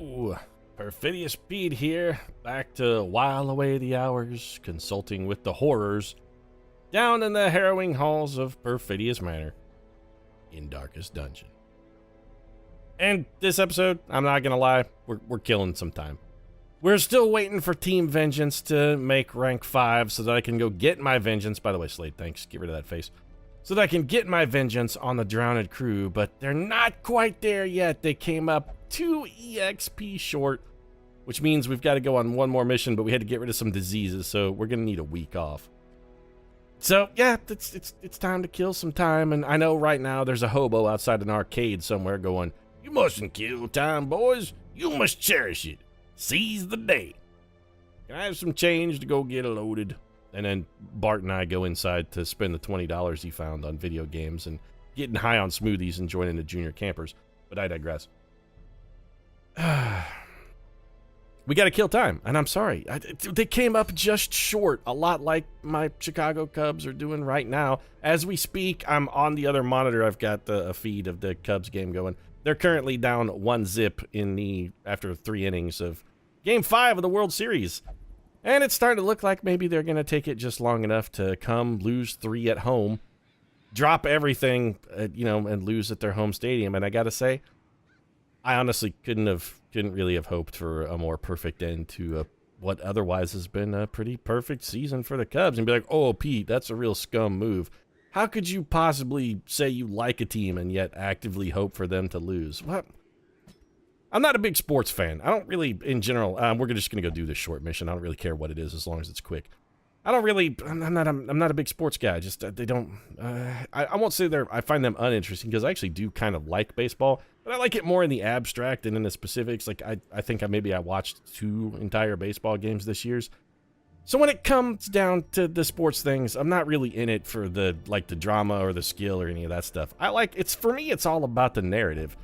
Hello, Perfidious Pete here, back to while away the hours, consulting with the horrors, down in the harrowing halls of Perfidious Manor, in Darkest Dungeon. And this episode, I'm not gonna lie, we're killing some time. We're still waiting for Team Vengeance to make rank 5 so that I can go get my vengeance. By the way, Slade, thanks, get rid of that face. So that I can get my vengeance on the drowned crew, but they're not quite there yet. They came up 2 EXP short, which means we've got to go on one more mission, but we had to get rid of some diseases, so we're gonna need a week off. So yeah, it's time to kill some time, and I know right now there's a hobo outside an arcade somewhere going, "You mustn't kill time, boys. You must cherish it. Seize the day. Can I have some change to go get loaded?" And then Bart and I go inside to spend the $20 he found on video games and getting high on smoothies and joining the junior campers. But I digress. We got to kill time, and I'm sorry. They came up just short, a lot like my Chicago Cubs are doing right now. As we speak, I'm on the other monitor. I've got a feed of the Cubs game going. They're currently down 1-0 after 3 innings of Game 5 of the World Series. And it's starting to look like maybe they're going to take it just long enough to come lose 3 at home, drop everything, and lose at their home stadium. And I got to say, I honestly couldn't really have hoped for a more perfect end to what otherwise has been a pretty perfect season for the Cubs. And be like, "Oh, Pete, that's a real scum move. How could you possibly say you like a team and yet actively hope for them to lose?" What? I'm not a big sports fan. I don't really, in general, we're just going to go do this short mission. I don't really care what it is as long as it's quick. I'm not a big sports guy. Just, they don't, I won't say I find them uninteresting because I actually do kind of like baseball, but I like it more in the abstract than in the specifics. Like, I think I watched 2 entire baseball games this year. So when it comes down to the sports things, I'm not really in it for the drama or the skill or any of that stuff. For me, it's all about the narrative.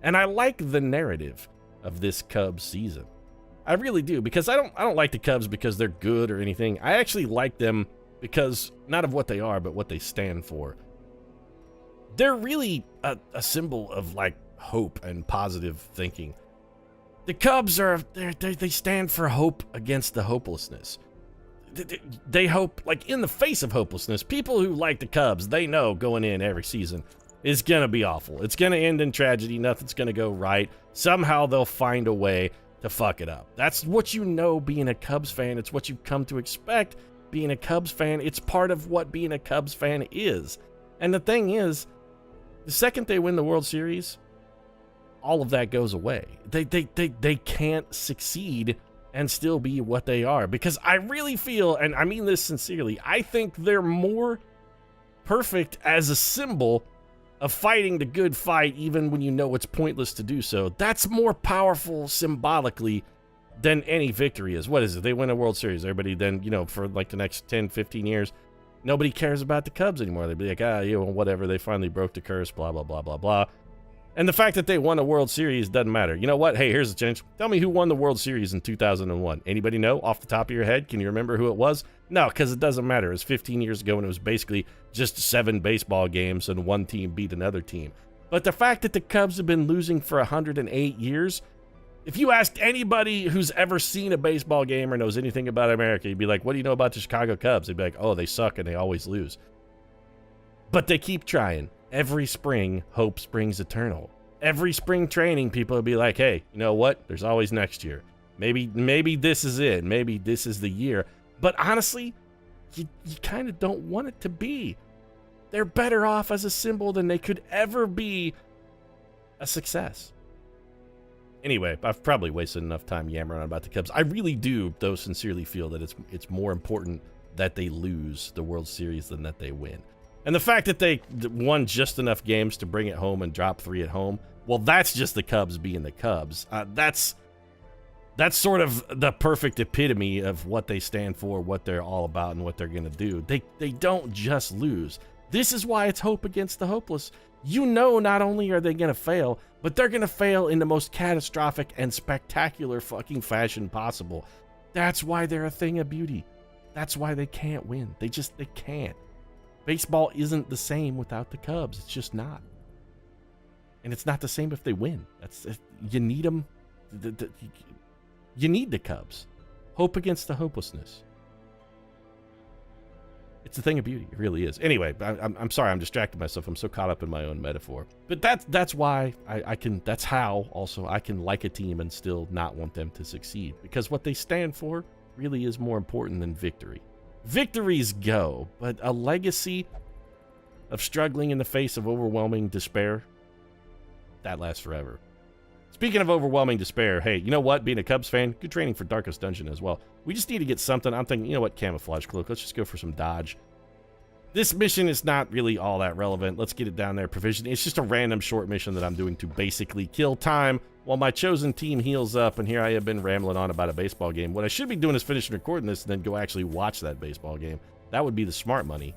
And I like the narrative of this Cubs season. I really do, because I don't like the Cubs because they're good or anything. I actually like them because, not of what they are, but what they stand for. They're really a symbol of, hope and positive thinking. The Cubs they stand for hope against the hopelessness. They hope, in the face of hopelessness. People who like the Cubs, they know going in every season, it's gonna be awful. It's gonna end in tragedy. Nothing's gonna go right. Somehow they'll find a way to fuck it up. That's what you know being a Cubs fan. It's what you've come to expect being a Cubs fan. It's part of what being a Cubs fan is. And the thing is, the second they win the World Series, all of that goes away. They can't succeed and still be what they are. Because I really feel, and I mean this sincerely, I think they're more perfect as a symbol of fighting the good fight even when you know it's pointless to do so. That's more powerful symbolically than any victory is. What is it? They win a World Series. Everybody then, for the next 10, 15 years, nobody cares about the Cubs anymore. They'd be like, whatever. They finally broke the curse, blah, blah, blah, blah, blah. And the fact that they won a World Series doesn't matter. You know what? Hey, here's a chance. Tell me who won the World Series in 2001. Anybody know off the top of your head? Can you remember who it was? No, because it doesn't matter. It was 15 years ago, and it was basically just 7 baseball games, and one team beat another team. But the fact that the Cubs have been losing for 108 years, if you asked anybody who's ever seen a baseball game or knows anything about America, you'd be like, "What do you know about the Chicago Cubs?" They'd be like, "Oh, they suck, and they always lose." But they keep trying. Every spring, hope springs eternal. Every spring training, people will be like, "Hey, you know what? There's always next year. Maybe this is it. Maybe this is the year." But honestly, you kind of don't want it to be. They're better off as a symbol than they could ever be a success. Anyway, I've probably wasted enough time yammering on about the Cubs. I really do, though, sincerely feel that it's more important that they lose the World Series than that they win. And the fact that they won just enough games to bring it home and drop 3 at home, well, that's just the Cubs being the Cubs. That's sort of the perfect epitome of what they stand for, what they're all about, and what they're going to do. They don't just lose. This is why it's hope against the hopeless. Not only are they going to fail, but they're going to fail in the most catastrophic and spectacular fucking fashion possible. That's why they're a thing of beauty. That's why they can't win. They can't. Baseball isn't the same without the Cubs. It's just not. And it's not the same if they win. You need them You need the Cubs. Hope against the hopelessness. It's a thing of beauty. It really is. Anyway, I'm sorry. I'm distracting myself. I'm so caught up in my own metaphor. But that's why I can, that's how also I can like a team and still not want them to succeed. Because what they stand for really is more important than victory. Victories go, but a legacy of struggling in the face of overwhelming despair, that lasts forever. Speaking of overwhelming despair, hey, you know what? Being a Cubs fan, good training for Darkest Dungeon as well. We just need to get something. I'm thinking, you know what? Camouflage cloak. Let's just go for some dodge. This mission is not really all that relevant. Let's get it down there. Provision. It's just a random short mission that I'm doing to basically kill time while my chosen team heals up. And here I have been rambling on about a baseball game. What I should be doing is finishing recording this and then go actually watch that baseball game. That would be the smart money.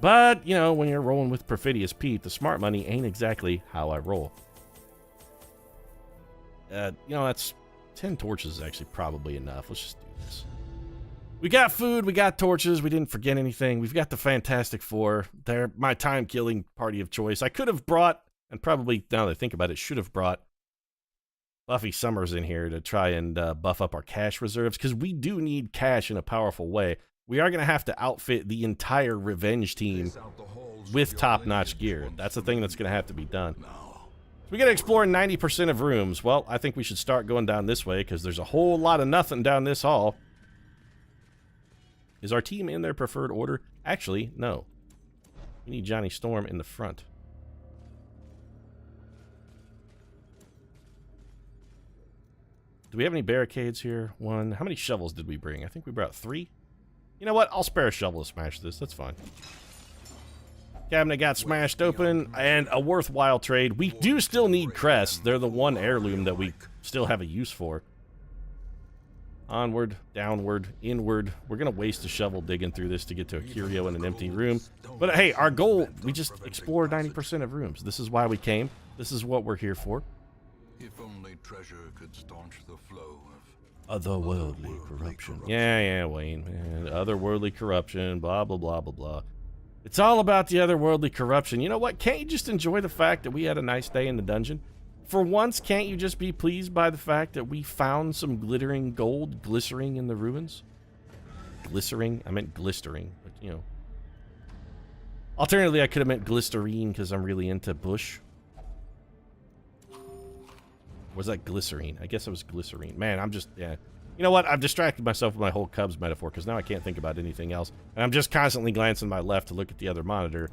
But, you know, when you're rolling with Perfidious Pete, the smart money ain't exactly how I roll. You know, that's 10 torches is actually probably enough. Let's just do this. We got food, we got torches, we didn't forget anything. We've got the Fantastic Four. They're my time-killing party of choice. I could have brought, and probably now that I think about it, should have brought Buffy Summers in here to try and buff up our cash reserves, because we do need cash in a powerful way. We are going to have to outfit the entire revenge team with top-notch gear. That's the thing that's going to have to be done. So we got to explore 90% of rooms. Well, I think we should start going down this way because there's a whole lot of nothing down this hall. Is our team in their preferred order? Actually, no. We need Johnny Storm in the front. Do we have any barricades here? One. How many shovels did we bring? I think we brought 3. You know what? I'll spare a shovel to smash this. That's fine. Cabinet got smashed open, and a worthwhile trade. We do still need crests. They're the one heirloom that we still have a use for. Onward, downward, inward. We're going to waste a shovel digging through this to get to a curio in an empty room. But hey, our goal, we just explore 90% of rooms. This is why we came. This is what we're here for. If only treasure could staunch the flow of otherworldly corruption. Yeah, Wayne. Man. Otherworldly corruption, blah, blah, blah, blah, blah. It's all about the otherworldly corruption. You know what? Can't you just enjoy the fact that we had a nice day in the dungeon? For once, can't you just be pleased by the fact that we found some glittering gold glistering in the ruins? Glistering? I meant glistering, but you know. Alternatively, I could have meant glycerine because I'm really into bush. Was that glycerine? I guess it was glycerine. Man, I'm just, yeah. You know what? I've distracted myself with my whole Cubs metaphor because now I can't think about anything else. And I'm just constantly glancing to my left to look at the other monitor.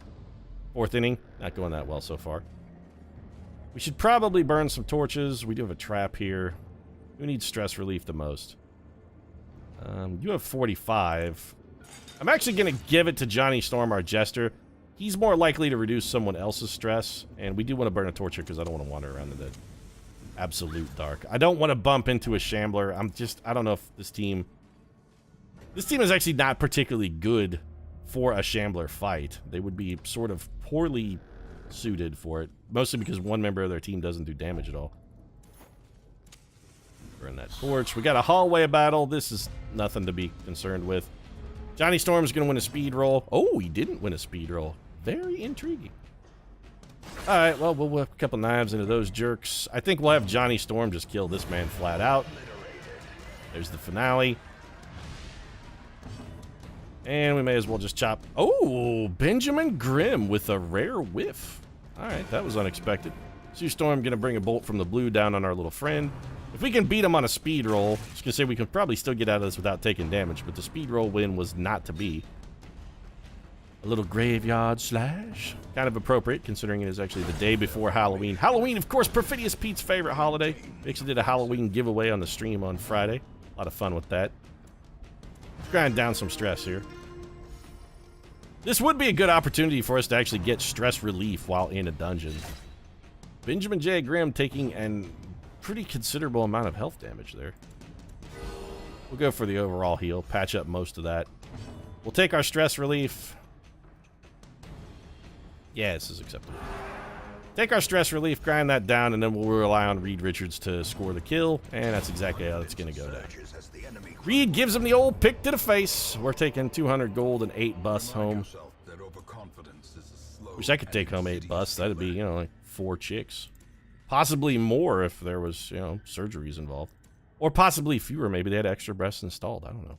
4th inning. Not going that well so far. We should probably burn some torches. We do have a trap here. Who needs stress relief the most? You have 45. I'm actually going to give it to Johnny Storm, our jester. He's more likely to reduce someone else's stress. And we do want to burn a torch here because I don't want to wander around in the absolute dark. I don't want to bump into a shambler. I don't know if this team is actually not particularly good for a shambler fight. They would be sort of poorly suited for it, mostly because one member of their team doesn't do damage at all. Burn that torch. We got a hallway battle. This is nothing to be concerned with. Johnny Storm's gonna win a speed roll. Oh, he didn't win a speed roll. Very intriguing. Alright, well, we'll whip a couple knives into those jerks. I think we'll have Johnny Storm just kill this man flat out. There's the finale. And we may as well just chop. Oh, Benjamin Grimm with a rare whiff. Alright, that was unexpected. Sue Storm gonna bring a bolt from the blue down on our little friend. If we can beat him on a speed roll, I was gonna say we can probably still get out of this without taking damage, but the speed roll win was not to be. A little graveyard slash. Kind of appropriate, considering it is actually the day before Halloween. Halloween, of course, Perfidious Pete's favorite holiday. We actually did a Halloween giveaway on the stream on Friday. A lot of fun with that. Let's grind down some stress here. This would be a good opportunity for us to actually get stress relief while in a dungeon. Benjamin J. Grimm taking a pretty considerable amount of health damage there. We'll go for the overall heal, patch up most of that. We'll take our stress relief. Yeah, this is acceptable. Take our stress relief, grind that down, and then we'll rely on Reed Richards to score the kill, and that's exactly how it's going to go down. Reed gives him the old pick to the face. We're taking 200 gold and 8 busts home. Wish I could take home 8 busts. That'd be, you know, like 4 chicks. Possibly more if there was, you know, surgeries involved. Or possibly fewer. Maybe they had extra breasts installed. I don't know.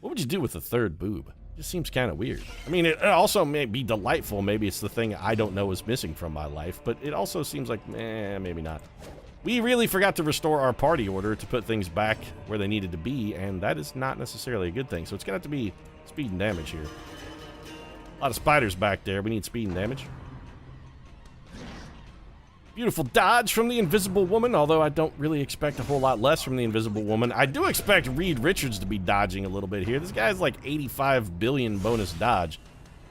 What would you do with a third boob? It just seems kind of weird. I mean, it also may be delightful. Maybe it's the thing I don't know is missing from my life. But it also seems like, maybe not. We really forgot to restore our party order to put things back where they needed to be. And that is not necessarily a good thing. So it's going to have to be speed and damage here. A lot of spiders back there. We need speed and damage. Beautiful dodge from the Invisible Woman, although I don't really expect a whole lot less from the Invisible Woman. I do expect Reed Richards to be dodging a little bit here. This guy's like 85 billion bonus dodge,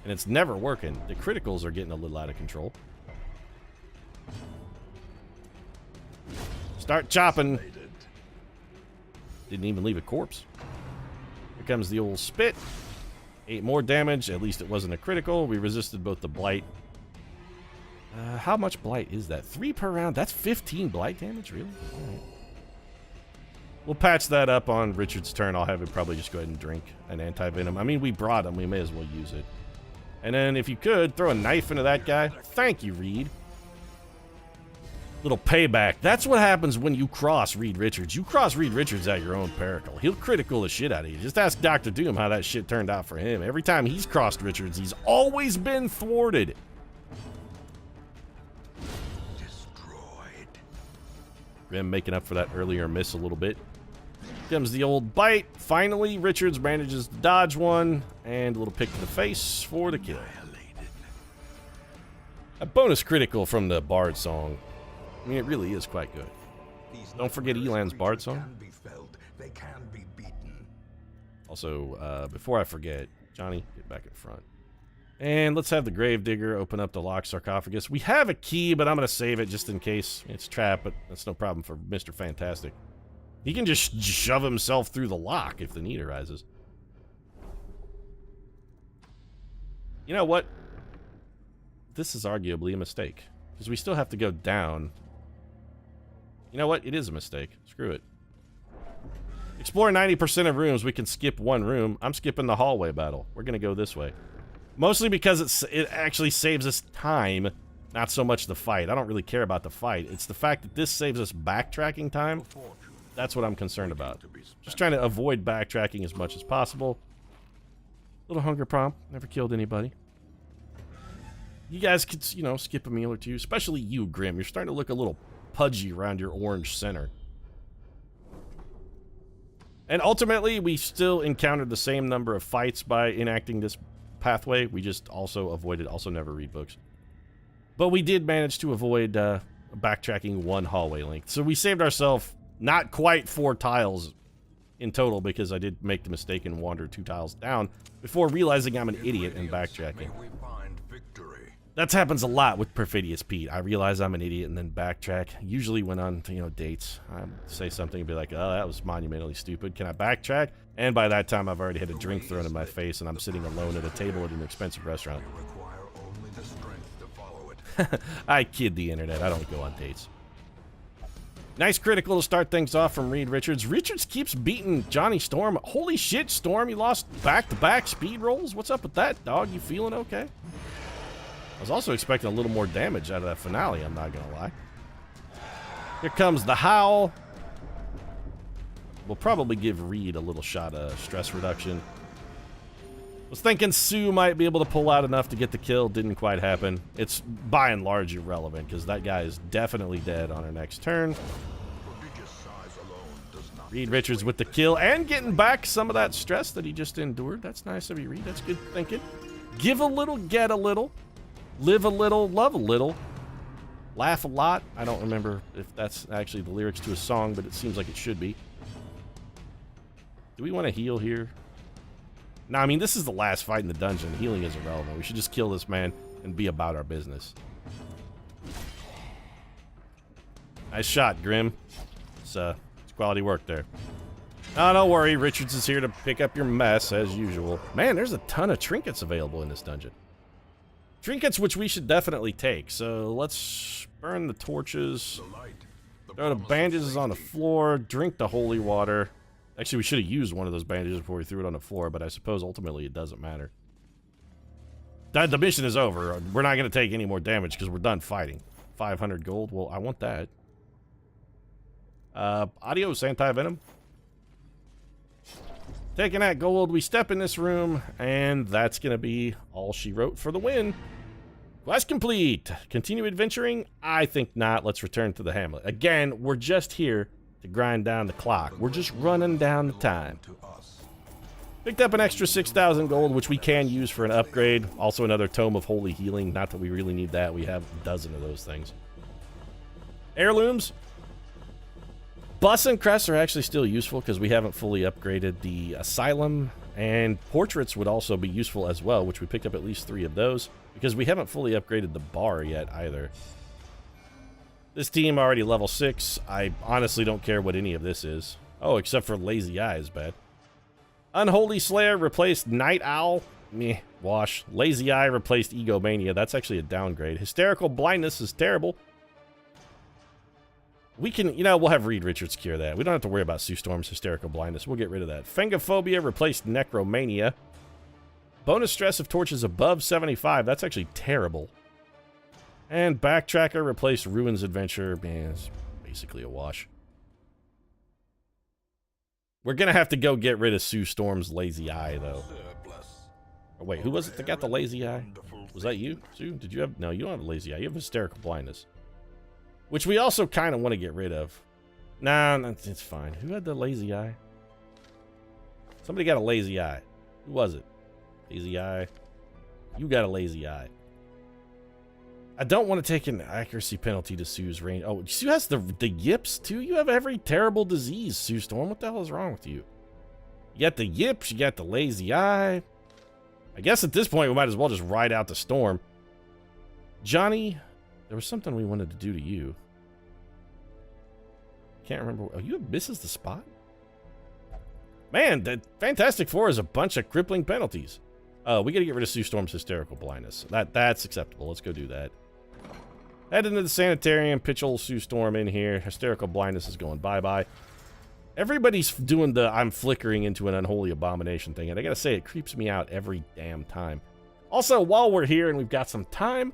and it's never working. The criticals are getting a little out of control. Start chopping. Didn't even leave a corpse. Here comes the old spit. 8 more damage. At least it wasn't a critical. We resisted both the blight. How much blight is that? 3 per round? That's 15 blight damage? Really? All right. We'll patch that up on Richard's turn. I'll have him probably just go ahead and drink an anti-venom. I mean, we brought him. We may as well use it. And then if you could, throw a knife into that guy. Thank you, Reed. Little payback. That's what happens when you cross Reed Richards. You cross Reed Richards at your own peril. He'll critical the shit out of you. Just ask Dr. Doom how that shit turned out for him. Every time he's crossed Richards, he's always been thwarted. Grim making up for that earlier miss a little bit. Comes the old bite. Finally, Richards manages to dodge one. And a little pick to the face for the kill. A bonus critical from the Bard song. I mean, it really is quite good. Don't forget Elan's Bard song. Also, before I forget, Johnny, get back in front. And let's have the Gravedigger open up the locked sarcophagus. We have a key, but I'm going to save it just in case it's trapped, but that's no problem for Mr. Fantastic. He can just shove himself through the lock if the need arises. You know what? This is arguably a mistake, because we still have to go down. You know what? It is a mistake. Screw it. Explore 90% of rooms. We can skip one room. I'm skipping the hallway battle. We're going to go this way. Mostly because it actually saves us time, not so much the fight. I don't really care about the fight. It's the fact that this saves us backtracking time. That's what I'm concerned about. Just trying to avoid backtracking as much as possible. Little hunger prompt. Never killed anybody. You guys could, you know, skip a meal or two. Especially you, Grim. You're starting to look a little pudgy around your orange center. And ultimately, we still encountered the same number of fights by enacting this pathway. We just also avoided, also never read books. But we did manage to avoid backtracking one hallway length. So we saved ourselves not quite 4 tiles in total, because I did make the mistake and wander 2 tiles down before realizing I'm an idiot and backtracking. That happens a lot with Perfidious Pete. I realize I'm an idiot and then backtrack. Usually when on, you know, dates, I say something and be like, oh, that was monumentally stupid. Can I backtrack? And by that time, I've already had a drink thrown in my face and I'm sitting alone at a table at an expensive restaurant. I kid the internet. I don't go on dates. Nice critical to start things off from Reed Richards. Richards keeps beating Johnny Storm. Holy shit, Storm, you lost back-to-back speed rolls? What's up with that, dog? You feeling okay? I was also expecting a little more damage out of that finale, I'm not gonna lie. Here comes the Howl. We'll probably give Reed a little shot of stress reduction. Was thinking Sue might be able to pull out enough to get the kill. Didn't quite happen. It's by and large irrelevant, because that guy is definitely dead on our next turn. Reed Richards with the kill and getting back some of that stress that he just endured. That's nice of you, Reed. That's good thinking. Give a little, get a little. Live a little, love a little. Laugh a lot. I don't remember if that's actually the lyrics to a song, but it seems like it should be. Do we want to heal here? No, I mean, this is the last fight in the dungeon. Healing is irrelevant. We should just kill this man and be about our business. Nice shot, Grim. It's quality work there. Oh, don't worry. Richards is here to pick up your mess, as usual. Man, there's a ton of trinkets available in this dungeon. Trinkets which we should definitely take. So let's burn the torches. Throw the bandages on the floor. Drink the holy water. Actually, we should have used one of those bandages before we threw it on the floor, but I suppose ultimately it doesn't matter. The mission is over. We're not going to take any more damage because we're done fighting. 500 gold. Well, I want that. Adios, anti-venom. Taking that gold, we step in this room, and that's going to be all she wrote for the win. Quest complete. Continue adventuring? I think not. Let's return to the hamlet. Again, we're just here to grind down the clock. We're just running down the time. Picked up an extra 6,000 gold, which we can use for an upgrade. Also another Tome of Holy Healing. Not that we really need that. We have a dozen of those things. Heirlooms. Bus and crests are actually still useful because we haven't fully upgraded the asylum. And portraits would also be useful as well, which we picked up at least 3 of those because we haven't fully upgraded the bar yet either. This team already level 6. I honestly don't care what any of this is. Oh, except for Lazy Eye is bad. Unholy Slayer replaced Night Owl. Meh, wash. Lazy Eye replaced Egomania. That's actually a downgrade. Hysterical Blindness is terrible. We can, you know, we'll have Reed Richards cure that. We don't have to worry about Sue Storm's Hysterical Blindness. We'll get rid of that. Fangophobia replaced Necromania. Bonus stress if torches above 75. That's actually terrible. And Backtracker replaced Ruins Adventure. Man, it's basically a wash. We're going to have to go get rid of Sue Storm's Lazy Eye, though. Oh, wait, who was it that got the Lazy Eye? Was that you, Sue? Did you have... No, you don't have a Lazy Eye. You have Hysterical Blindness. Which we also kind of want to get rid of. Nah, it's fine. Who had the Lazy Eye? Somebody got a Lazy Eye. Who was it? Lazy Eye. You got a Lazy Eye. I don't want to take an accuracy penalty to Sue's range. Oh, Sue has the yips, too? You have every terrible disease, Sue Storm. What the hell is wrong with you? You got the yips. You got the Lazy Eye. I guess at this point, we might as well just ride out the storm. Johnny... There was something we wanted to do to you. Can't remember. Oh, you have misses the spot? Man, that Fantastic Four is a bunch of crippling penalties. We gotta get rid of Sue Storm's Hysterical Blindness. That's acceptable. Let's go do that. Head into the sanitarium. Pitch old Sue Storm in here. Hysterical Blindness is going bye-bye. Everybody's doing the I'm flickering into an unholy abomination thing, and I gotta say, it creeps me out every damn time. Also, while we're here and we've got some time,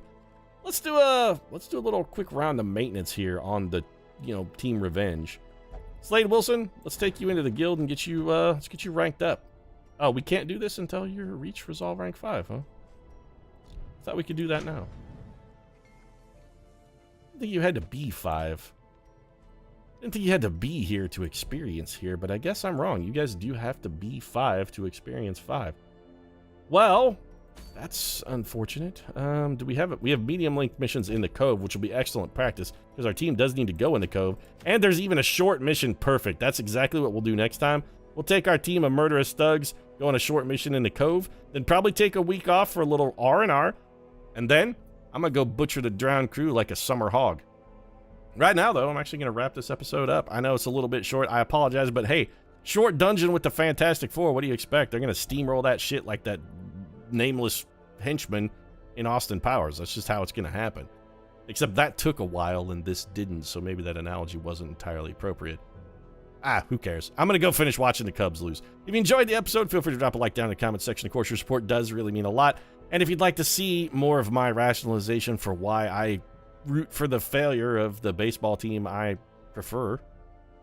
let's do a little quick round of maintenance here on the, Team Revenge. Slade Wilson, let's take you into the guild and get you let's get you ranked up. Oh, we can't do this until you reach Resolve rank 5, huh? Thought we could do that now. I think you had to be 5. Didn't think you had to be here to experience here, but I guess I'm wrong. You guys do have to be 5 to experience 5. Well, that's unfortunate. Do we have it? We have medium length missions in the Cove, which will be excellent practice because our team does need to go in the Cove. And there's even a short mission. Perfect. That's exactly what we'll do next time. We'll take our team of murderous thugs, go on a short mission in the Cove, then probably take a week off for a little R&R, and then I'm gonna go butcher the drowned crew like a summer hog. Right now, though, I'm actually gonna wrap this episode up. I know it's a little bit short. I apologize, but hey, short dungeon with the Fantastic Four. What do you expect? They're gonna steamroll that shit like that nameless henchman in Austin Powers. That's just how it's gonna happen. Except that took a while and this didn't, so maybe that analogy wasn't entirely appropriate. Who cares? I'm gonna go finish watching the Cubs lose. If you enjoyed the episode, feel free to drop a like down in the comment section. Of course, your support does really mean a lot. And if you'd like to see more of my rationalization for why I root for the failure of the baseball team I prefer,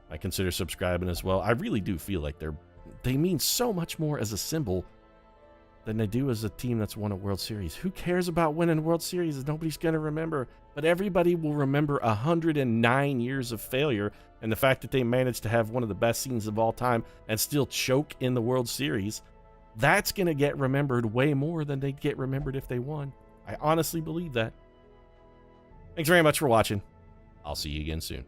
I consider subscribing as well. I really do feel like they mean so much more as a symbol than they do as a team that's won a World Series. Who cares about winning a World Series? Nobody's going to remember. But everybody will remember 109 years of failure and the fact that they managed to have one of the best seasons of all time and still choke in the World Series. That's going to get remembered way more than they'd get remembered if they won. I honestly believe that. Thanks very much for watching. I'll see you again soon.